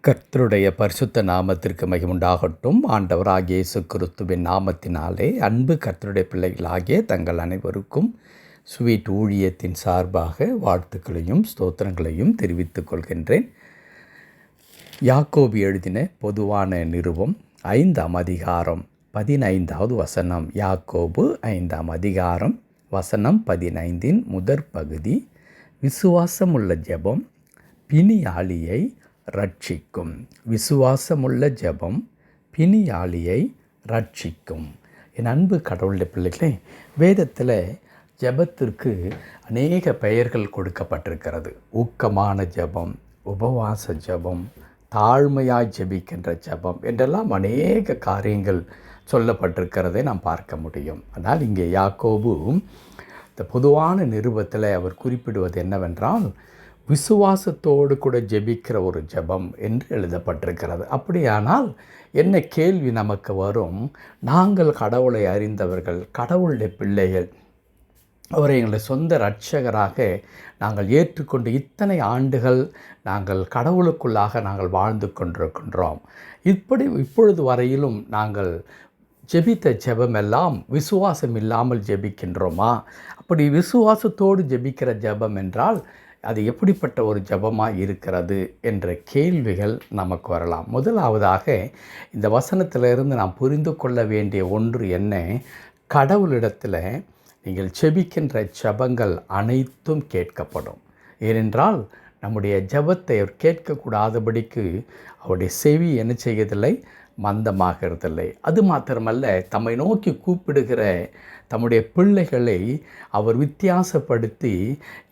கர்த்தருடைய பரிசுத்த நாமத்திற்கு மகிமுண்டாகட்டும். ஆண்டவராகிய இயேசு கிறிஸ்துவின் நாமத்தினாலே அன்பு கர்த்தருடைய பிள்ளைகளாகிய தங்கள் அனைவருக்கும் ஸ்வீட் ஊழியத்தின் சார்பாக வாழ்த்துக்களையும் ஸ்தோத்திரங்களையும் தெரிவித்துக் கொள்கின்றேன். யாக்கோபு எழுதின பொதுவான நிருபம் 5ஆம் அதிகாரம் 15வது வசனம். யாக்கோபு 5ஆம் அதிகாரம் வசனம் 15 முதற் பகுதி. விசுவாசமுள்ள ஜெபம் பிணியாளியை ரட்சிக்கும். விசுவாசமுள்ள ஜெபம் பிணியாளியை ரட்சிக்கும். என் அன்பு கடவுளுடைய பிள்ளைகளே, வேதத்தில் ஜெபத்திற்கு அநேக பெயர்கள் கொடுக்கப்பட்டிருக்கிறது. ஊக்கமான ஜெபம், உபவாச ஜெபம், தாழ்மையாய் ஜெபிக்கின்ற ஜெபம் என்றெல்லாம் அநேக காரியங்கள் சொல்லப்பட்டிருக்கிறதை நாம் பார்க்க முடியும். ஆனால் இங்கே யாக்கோபு இந்த பொதுவான நிருபத்தில் அவர் குறிப்பிடுவது என்னவென்றால், விசுவாசத்தோடு கூட ஜெபிக்கிற ஒரு ஜெபம் என்று எழுதப்பட்டிருக்கிறது. அப்படியானால் என்ன கேள்வி நமக்கு வரும்? நாங்கள் கடவுளை அறிந்தவர்கள், கடவுளுடைய பிள்ளைகள், அவரை எங்களுடைய சொந்த இரட்சகராக நாங்கள் ஏற்றுக்கொண்டு இத்தனை ஆண்டுகள் நாங்கள் கடவுளுக்குள்ளாக நாங்கள் வாழ்ந்து கொண்டிருக்கின்றோம். இப்பொழுது வரையிலும் நாங்கள் ஜெபித்த ஜெபமெல்லாம் விசுவாசம் இல்லாமல் ஜெபிக்கின்றோமா? அப்படி விசுவாசத்தோடு ஜெபிக்கிற ஜெபம் என்றால் அது எப்படிப்பட்ட ஒரு ஜெபமாக இருக்கிறது என்ற கேள்விகள் நமக்கு வரலாம். முதலாவதாக இந்த வசனத்திலிருந்து நாம் புரிந்து கொள்ள வேண்டிய ஒன்று என்ன? கடவுளிடத்தில் நீங்கள் ஜெபிக்கின்ற ஜெபங்கள் அனைத்தும் கேட்கப்படும். ஏனென்றால் நம்முடைய ஜெபத்தை அவர் கேட்கக்கூடாதபடிக்கு அவருடைய செவி என்ன செய்வதில்லை? மந்தமாகிறதில்லை. அது மாத்திரமல்ல, தம்மை நோக்கி கூப்பிடுகிற தம்முடைய பிள்ளைகளை அவர் வித்தியாசப்படுத்தி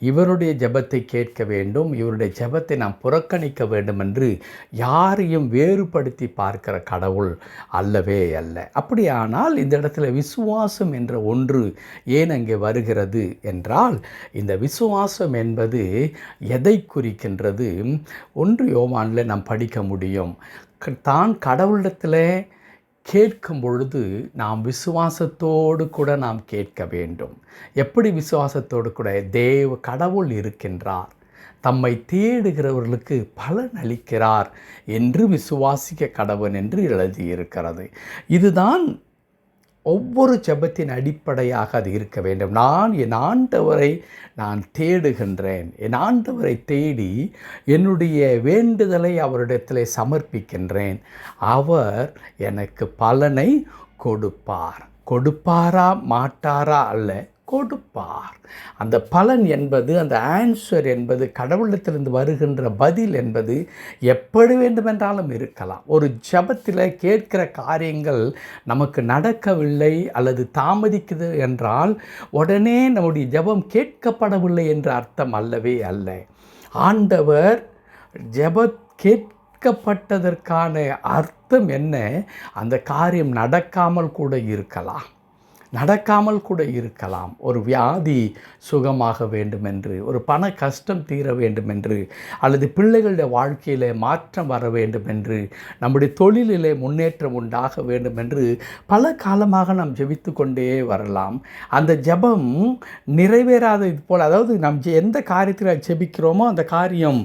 இவருடைய ஜெபத்தை கேட்க வேண்டும், இவருடைய ஜெபத்தை நாம் புறக்கணிக்க வேண்டும் என்று யாரையும் வேறுபடுத்தி பார்க்கிற கடவுள் அல்லவே அல்ல. அப்படியானால் இந்த இடத்துல விசுவாசம் என்ற ஒன்று ஏன் அங்கே வருகிறது என்றால், இந்த விசுவாசம் என்பது எதை குறிக்கின்றது? 1 யோவானில் நாம் படிக்க முடியும். தான் கடவுளிடத்தில் கேட்கும் பொழுது நாம் விசுவாசத்தோடு கூட நாம் கேட்க வேண்டும். எப்படி விசுவாசத்தோடு கூட? கடவுள் இருக்கின்றார், தம்மை தேடுகிறவர்களுக்கு பலன் அளிக்கிறார் என்று விசுவாசிக்க கடவுள் என்று எழுதியிருக்கிறது. இதுதான் ஒவ்வொரு ஜெபத்தின் அடிப்படையாக அது இருக்க வேண்டும். நான் என் ஆண்டவரை தேடுகின்றேன், என் ஆண்டவரை தேடி என்னுடைய வேண்டுதலை அவரிடத்தில் சமர்ப்பிக்கின்றேன், அவர் எனக்கு பலனை கொடுப்பார். கொடுப்பாரா மாட்டாரா அல்ல, கொடுப்பார். அந்த பலன் என்பது, அந்த ஆன்சர் என்பது, கடவுளத்திலிருந்து வருகின்ற பதில் என்பது எப்படி வேண்டுமென்றாலும் இருக்கலாம். ஒரு ஜெபத்தில் கேட்கிற காரியங்கள் நமக்கு நடக்கவில்லை அல்லது தாமதிக்குது என்றால் உடனே நம்முடைய ஜெபம் கேட்கப்படவில்லை என்ற அர்த்தம் அல்லவே அல்ல. ஆண்டவர் கேட்கப்பட்டதற்கான அர்த்தம் என்ன? அந்த காரியம் நடக்காமல் கூட இருக்கலாம். ஒரு வியாதி சுகமாக வேண்டுமென்று, ஒரு பண கஷ்டம் தீர வேண்டுமென்று, அல்லது பிள்ளைகளுடைய வாழ்க்கையில் மாற்றம் வர வேண்டுமென்று, நம்முடைய தொழிலிலே முன்னேற்றம் உண்டாக வேண்டுமென்று பல காலமாக நாம் ஜெபித்து கொண்டே வரலாம். அந்த ஜெபம் நிறைவேறாதது போல், அதாவது நாம் எந்த காரியத்தில் ஜெபிக்கிறோமோ அந்த காரியம்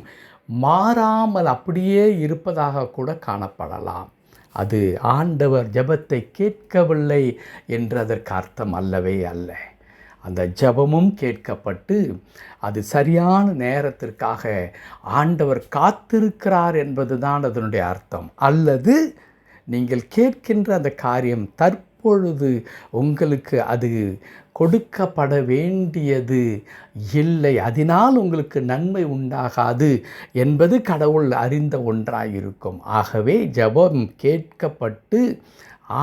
மாறாமல் அப்படியே இருப்பதாக கூட காணப்படலாம். அது ஆண்டவர் ஜெபத்தை கேட்கவில்லை என்று அதற்கு அர்த்தம் அல்லவே அல்ல. அந்த ஜெபமும் கேட்கப்பட்டு அது சரியான நேரத்திற்காக ஆண்டவர் காத்திருக்கிறார் என்பதுதான் அதனுடைய அர்த்தம். அல்லது நீங்கள் கேட்கின்ற அந்த காரியம் தற்பொழுது உங்களுக்கு அது கொடுக்கப்பட வேண்டியது இல்லை, அதனால் உங்களுக்கு நன்மை உண்டாகாது என்பது கடவுள் அறிந்த ஒன்றாயிருக்கும். ஆகவே ஜெபம் கேட்கப்பட்டு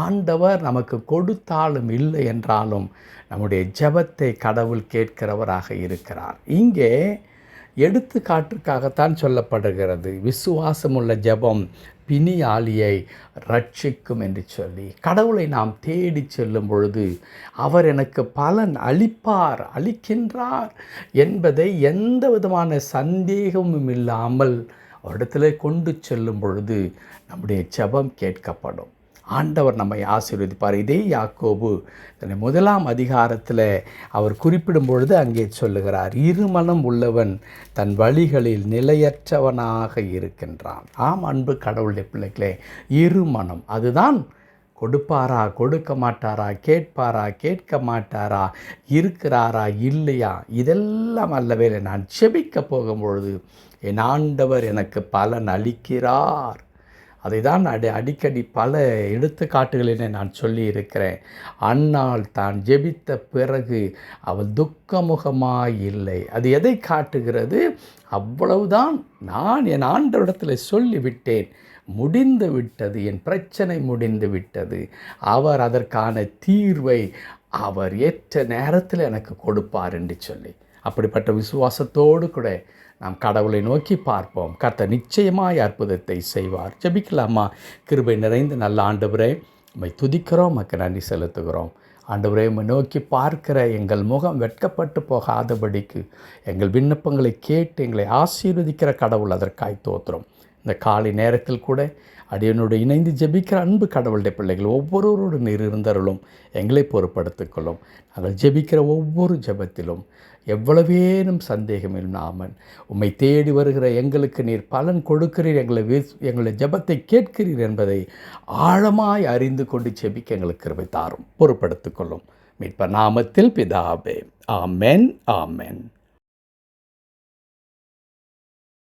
ஆண்டவர் நமக்கு கொடுத்தாலும் இல்லை என்றாலும் நம்முடைய ஜெபத்தை கடவுள் கேட்கிறவராக இருக்கிறார். இங்கே எடுத்துக்காட்டுக்காகத்தான் சொல்லப்படுகிறது, விசுவாசமுள்ள ஜெபம் பிணியாளியை ரட்சிக்கும் என்று சொல்லி. கடவுளை நாம் தேடி செல்லும் பொழுது அவர் எனக்கு பலன் அளிக்கின்றார் என்பதை எந்த விதமான சந்தேகமும் இல்லாமல் அவரிடத்தில் கொண்டு செல்லும் பொழுது நம்முடைய ஜெபம் கேட்கப்படும். ஆண்டவர் நம்மை ஆசீர்வதிப்பார். இதே யாக்கோபு தன்னை 1ஆம் அதிகாரத்தில் அவர் குறிப்பிடும் பொழுது அங்கே சொல்லுகிறார், இருமனம் உள்ளவன் தன் வழிகளில் நிலையற்றவனாக இருக்கின்றான். ஆம் அன்பு கடவுளுடைய பிள்ளைகளே, இருமனம் அதுதான் கொடுப்பாரா, கொடுக்க மாட்டாரா, கேட்பாரா, கேட்க மாட்டாரா, இருக்கிறாரா, இல்லையா, இதெல்லாம் அல்லவே. நான் செபிக்க போகும்பொழுது என் ஆண்டவர் எனக்கு பலன் அளிக்கிறார். அதை தான் அடிக்கடி பல எடுத்துக்காட்டுகளில் நான் சொல்லி இருக்கிறேன். அன்னாள் தான் ஜெபித்த பிறகு அவள் துக்கமுகமாய் இல்லை. அது எதை காட்டுகிறது? அவ்வளவுதான், நான் என் ஆண்டவரிடத்தில் சொல்லிவிட்டேன், முடிந்து விட்டது, என் பிரச்சனை முடிந்து விட்டது. அவர் அதற்கான தீர்வை அவர் ஏற்ற நேரத்தில் எனக்கு கொடுப்பார் என்று சொல்லி, அப்படிப்பட்ட விசுவாசத்தோடு கூட நாம் கடவுளை நோக்கி பார்ப்போம். கர்த்தர் நிச்சயமாய் அற்புதத்தை செய்வார். ஜெபிக்கலாமா? கிருபை நிறைந்த நல்ல ஆண்டவரே, உம்மை துதிக்கிறோம், உமக்கு நன்றி செலுத்துகிறோம். ஆண்டவரே, உம்மை நோக்கி பார்க்கிற எங்கள் முகம் வெட்கப்பட்டு போகாதபடிக்கு எங்கள் விண்ணப்பங்களை கேட்டு எங்களை ஆசீர்வதிக்கிற கடவுள், அதற்காய் தோத்திரம். இந்த காலை நேரத்தில் கூட அடியனோடு இணைந்து ஜெபிக்கிற அன்பு கடவுளுடைய பிள்ளைகள் ஒவ்வொருவரோடு நீர் இருந்தருளும், எங்களை பொறுப்படுத்திக்கொள்ளும். நாங்கள் ஜெபிக்கிற ஒவ்வொரு ஜெபத்திலும் எவ்வளவேனும் சந்தேகம் இல்லாமல் உம்மை தேடி வருகிற எங்களுக்கு நீர் பலன் கொடுக்கிறீர், எங்களுடைய ஜெபத்தை கேட்கிறீர் என்பதை ஆழமாய் அறிந்து கொண்டு ஜெபிக்க எங்களுக்கு கிருபை தாரும், பொறுப்படுத்திக்கொள்ளும். மீட்பர் நாமத்தில் பிதாவே, ஆமென், ஆமென்.